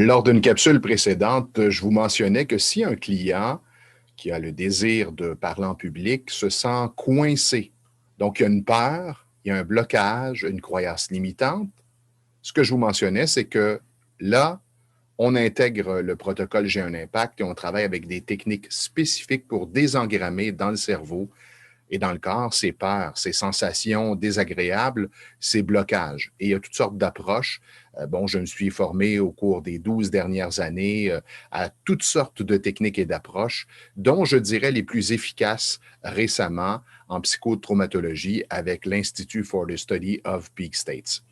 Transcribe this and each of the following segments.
Lors d'une capsule précédente, je vous mentionnais que si un client qui a le désir de parler en public se sent coincé, donc il y a une peur, il y a un blocage, une croyance limitante, ce que je vous mentionnais, c'est que là, on intègre le protocole J'ai un impact et on travaille avec des techniques spécifiques pour désengrammer dans le cerveau et dans le corps ces peurs, ces sensations désagréables, ces blocages. Et il y a toutes sortes d'approches. Bon, je me suis formé au cours des 12 dernières années à toutes sortes de techniques et d'approches, dont je dirais les plus efficaces récemment en psychotraumatologie avec l'Institut for the Study of Peak States.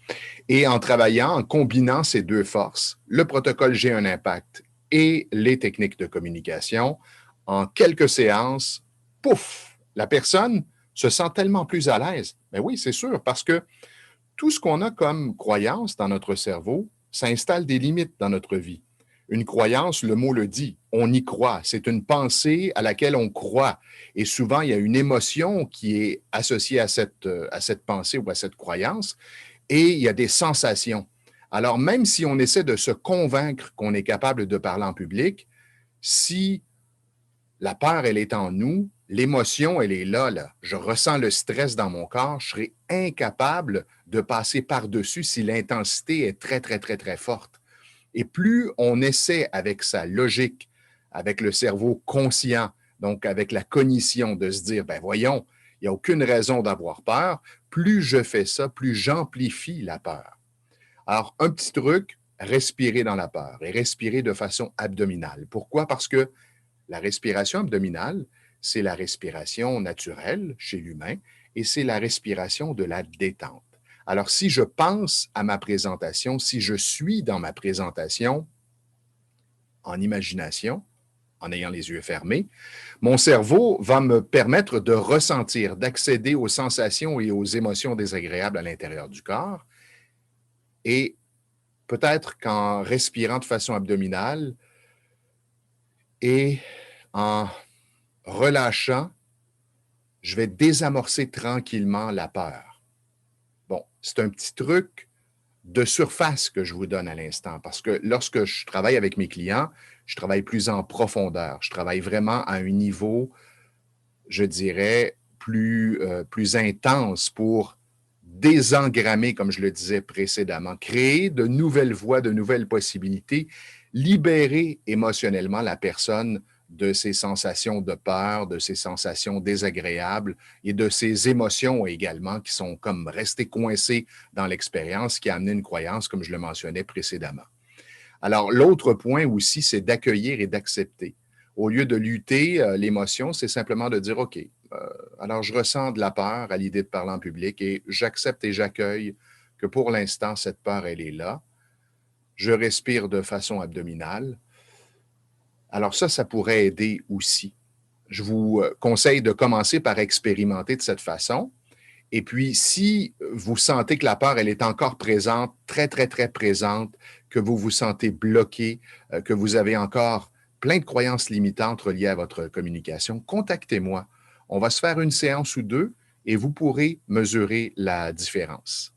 Et en travaillant, en combinant ces deux forces, le protocole J'ai un impact et les techniques de communication, en quelques séances, pouf, la personne se sent tellement plus à l'aise. Mais oui, c'est sûr, parce que tout ce qu'on a comme croyance dans notre cerveau, ça installe des limites dans notre vie. Une croyance, le mot le dit, on y croit. C'est une pensée à laquelle on croit. Et souvent, il y a une émotion qui est associée à cette pensée ou à cette croyance et il y a des sensations. Alors, même si on essaie de se convaincre qu'on est capable de parler en public, si la peur, elle est en nous, l'émotion, elle est là, là. Je ressens le stress dans mon corps, je serai incapable de passer par-dessus si l'intensité est très, très, très, très forte. Et plus on essaie avec sa logique, avec le cerveau conscient, donc avec la cognition de se dire, ben voyons, il n'y a aucune raison d'avoir peur, plus je fais ça, plus j'amplifie la peur. Alors, un petit truc, respirer dans la peur et respirer de façon abdominale. Pourquoi? Parce que la respiration abdominale, c'est la respiration naturelle chez l'humain et c'est la respiration de la détente. Alors, si je pense à ma présentation, si je suis dans ma présentation en imagination, en ayant les yeux fermés, mon cerveau va me permettre de ressentir, d'accéder aux sensations et aux émotions désagréables à l'intérieur du corps. Et peut-être qu'en respirant de façon abdominale et en relâchant, je vais désamorcer tranquillement la peur. Bon, c'est un petit truc de surface que je vous donne à l'instant, parce que lorsque je travaille avec mes clients, je travaille plus en profondeur. Je travaille vraiment à un niveau, je dirais, plus intense pour désengrammer, comme je le disais précédemment, créer de nouvelles voies, de nouvelles possibilités, libérer émotionnellement la personne de ses sensations de peur, de ses sensations désagréables et de ses émotions également qui sont comme restées coincées dans l'expérience qui a amené une croyance, comme je le mentionnais précédemment. Alors, l'autre point aussi, c'est d'accueillir et d'accepter. Au lieu de lutter l'émotion, c'est simplement de dire, OK, alors je ressens de la peur à l'idée de parler en public et j'accepte et j'accueille que pour l'instant, cette peur, elle est là. Je respire de façon abdominale. Alors ça pourrait aider aussi. Je vous conseille de commencer par expérimenter de cette façon. Et puis, si vous sentez que la peur, elle est encore présente, très, très, très présente, que vous vous sentez bloqué, que vous avez encore plein de croyances limitantes reliées à votre communication, contactez-moi. On va se faire une séance ou deux et vous pourrez mesurer la différence.